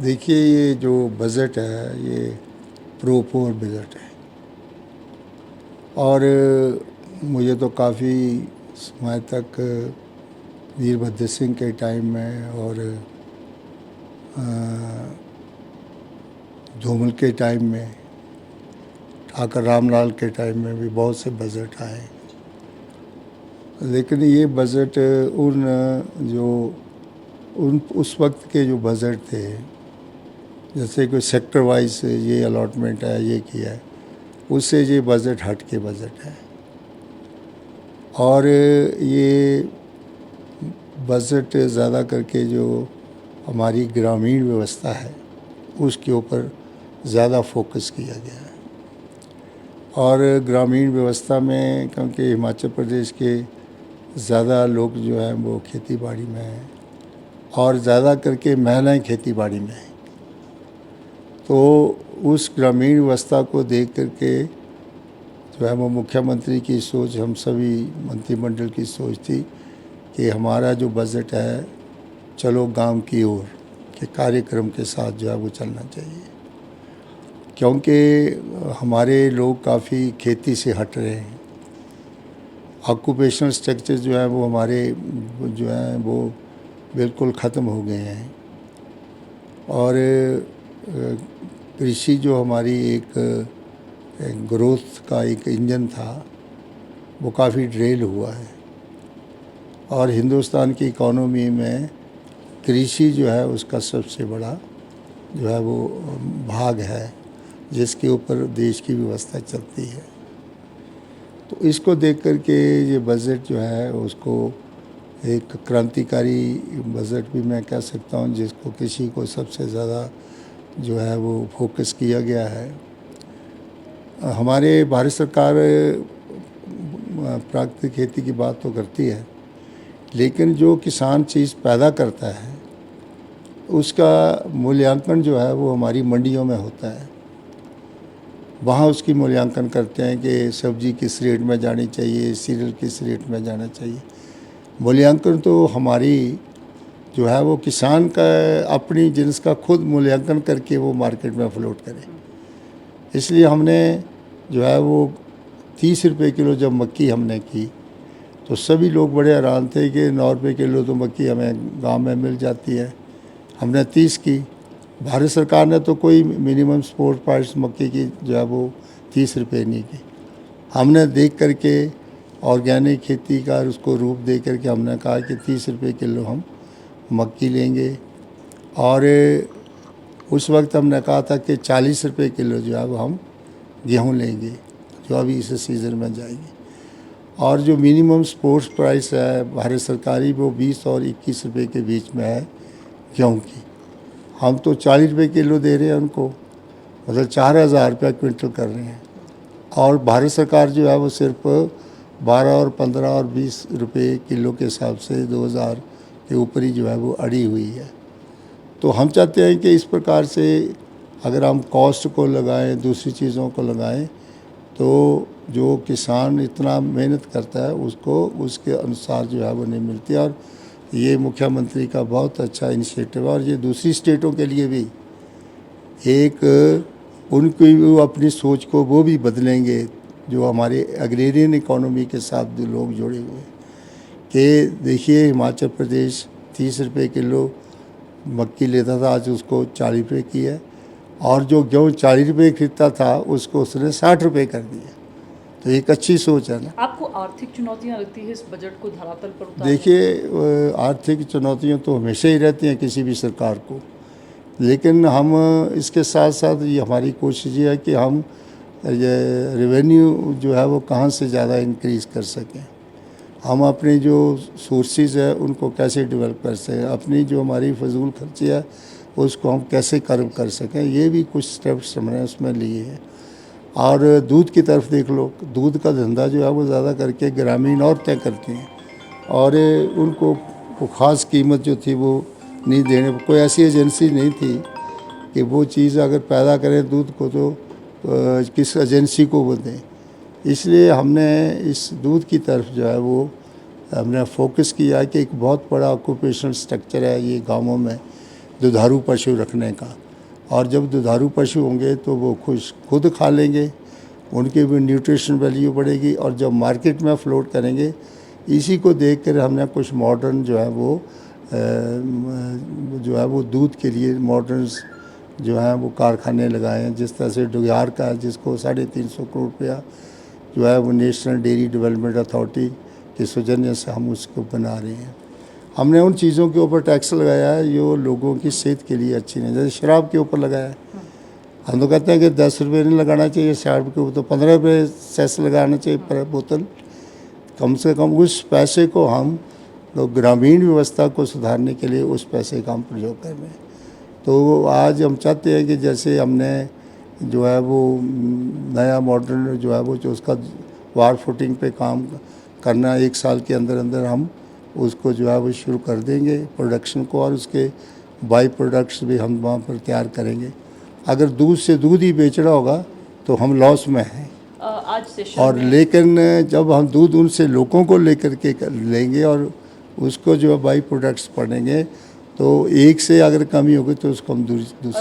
देखिए, ये जो बजट है ये प्रो पोर बजट है और मुझे तो काफ़ी समय तक वीरभद्र सिंह के टाइम में और धूमल के टाइम में, ठाकर रामलाल के टाइम में भी बहुत से बजट आए, लेकिन ये बजट उन उस वक्त के जो बजट थे, जैसे कोई सेक्टर वाइज ये अलॉटमेंट है, ये किया है, उससे ये बजट हट के बजट है। और ये बजट ज़्यादा करके जो हमारी ग्रामीण व्यवस्था है उसके ऊपर ज़्यादा फोकस किया गया है। और ग्रामीण व्यवस्था में, क्योंकि हिमाचल प्रदेश के ज़्यादा लोग जो हैं वो खेती बाड़ी में हैं और ज़्यादा करके महिलाएं खेती बाड़ी में हैं, तो उस ग्रामीण व्यवस्था को देख करके जो है वो मुख्यमंत्री की सोच, हम सभी मंत्रिमंडल की सोच थी कि हमारा जो बजट है, चलो गांव की ओर के कार्यक्रम के साथ जो है वो चलना चाहिए, क्योंकि हमारे लोग काफ़ी खेती से हट रहे हैं। ऑक्यूपेशनल स्ट्रक्चर जो है वो हमारे जो है वो बिल्कुल ख़त्म हो गए हैं और कृषि जो हमारी एक ग्रोथ का एक इंजन था वो काफ़ी ड्रेल हुआ है। और हिंदुस्तान की इकोनॉमी में कृषि जो है उसका सबसे बड़ा जो है वो भाग है, जिसके ऊपर देश की व्यवस्था चलती है। तो इसको देख कर के ये बजट जो है उसको एक क्रांतिकारी बजट भी मैं कह सकता हूँ, जिसको कृषि को सबसे ज़्यादा जो है वो फोकस किया गया है। हमारे भारत सरकार प्राकृतिक खेती की बात तो करती है, लेकिन जो किसान चीज़ पैदा करता है उसका मूल्यांकन जो है वो हमारी मंडियों में होता है। वहाँ उसकी मूल्यांकन करते हैं कि सब्जी किस रेट में जानी चाहिए, सीरियल किस रेट में जाना चाहिए। मूल्यांकन तो हमारी जो है वो किसान का अपनी जिन्स का खुद मूल्यांकन करके वो मार्केट में फ्लोट करे। इसलिए हमने जो है वो 30 रुपये किलो जब मक्की हमने की तो सभी लोग बड़े हैरान थे कि 9 रुपये किलो तो मक्की हमें गांव में मिल जाती है। हमने 30 की। भारत सरकार ने तो कोई मिनिमम सपोर्ट प्राइस मक्की की जो है वो 30 रुपये नहीं की। हमने देख करके ऑर्गेनिक खेती का उसको रूप दे करके हमने कहा कि 30 रुपये किलो हम मक्की लेंगे। और उस वक्त हमने कहा था कि 40 रुपये किलो जो है वो हम गेहूँ लेंगे, जो अभी इस सीज़न में जाएगी। और जो मिनिमम सपोर्ट्स प्राइस है भारत सरकारी, वो 20 और 21 रुपये के बीच में है गेहूँ की। हम तो 40 रुपये किलो दे रहे हैं उनको, मतलब 4,000 रुपया क्विंटल कर रहे हैं। और भारत सरकार जो है वो सिर्फ 12 और 15 और 20 रुपये किलो के हिसाब से 2,000 के ऊपर ही जो है वो अड़ी हुई है। तो हम चाहते हैं कि इस प्रकार से अगर हम कॉस्ट को लगाएं, दूसरी चीज़ों को लगाएं, तो जो किसान इतना मेहनत करता है उसको उसके अनुसार जो है वो नहीं मिलती। और ये मुख्यमंत्री का बहुत अच्छा इनिशिएटिव है और ये दूसरी स्टेटों के लिए भी एक उनकी वो अपनी सोच को वो भी बदलेंगे, जो हमारे एग्रेरियन इकोनॉमी के साथ जो लोग जुड़े हुए हैं। कि देखिए, हिमाचल प्रदेश 30 रुपये किलो मक्की लेता था, आज उसको 40 रुपये की है। और जो गेहूँ 40 रुपये खरीदता था उसको उसने 60 रुपये कर दिया। तो एक अच्छी सोच है ना। आपको आर्थिक चुनौतियां लगती है इस बजट को धरातल पर उतारने? देखिए, आर्थिक चुनौतियाँ तो हमेशा ही रहती हैं किसी भी सरकार को, लेकिन हम इसके साथ साथ ये हमारी कोशिश ये है कि हम ये रेवेन्यू जो है वो कहाँ से ज़्यादा इंक्रीज़ कर सकें। हम अपने जो सोर्सेज है उनको कैसे डेवलप कर सकें, अपनी जो हमारी फजूल खर्ची है उसको हम कैसे कर्व कर सकें, ये भी कुछ स्टेप्स हमने उसमें लिए हैं। और दूध की तरफ देख लो, दूध का धंधा जो है वो ज़्यादा करके ग्रामीण औरतें करती हैं और उनको ख़ास कीमत जो थी वो नहीं देने, कोई ऐसी एजेंसी नहीं थी कि वो चीज़ अगर पैदा करें दूध को तो किस एजेंसी को वो दें। इसलिए हमने इस दूध की तरफ जो है वो हमने फोकस किया कि एक बहुत बड़ा ऑक्यूपेशनल स्ट्रक्चर है ये गांवों में, दुधारू पशु रखने का। और जब दुधारू पशु होंगे तो वो खुद खा लेंगे, उनकी भी न्यूट्रिशन वैल्यू बढ़ेगी। और जब मार्केट में फ्लोट करेंगे, इसी को देख कर हमने कुछ मॉडर्न जो है वो दूध के लिए मॉडर्न जो है वो कारखाने लगाए हैं। जिस तरह से डुग्यार का है, जिसको 350 करोड़ रुपया जो है वो नेशनल डेयरी डेवलपमेंट अथॉरिटी के सौजन्य से हम उसको बना रहे हैं। हमने उन चीज़ों के ऊपर टैक्स लगाया है जो लोगों की सेहत के लिए अच्छी नहीं। जैसे शराब के ऊपर लगाया है, हम तो कहते हैं कि 10 रुपये नहीं लगाना चाहिए शराब के ऊपर, तो 15 रुपये सेस लगाना चाहिए पर बोतल। कम से कम उस पैसे को हम लोग ग्रामीण व्यवस्था को सुधारने के लिए उस पैसे का हम प्रयोग कर रहे हैं। तो आज हम चाहते हैं कि जैसे हमने जो है वो नया मॉडर्न जो है वो जो उसका वार फुटिंग पे काम करना 1 साल के अंदर अंदर हम उसको जो है वो शुरू कर देंगे प्रोडक्शन को, और उसके बाई प्रोडक्ट्स भी हम वहाँ पर तैयार करेंगे। अगर दूध से दूध ही बेचना होगा तो हम लॉस में हैं। आज सेशन और लेकिन जब हम दूध उनसे लोगों को लेकर के लेंगे और उसको जो है बाई प्रोडक्ट्स पढ़ेंगे, तो एक से अगर कमी होगी तो उसको हम दूसरे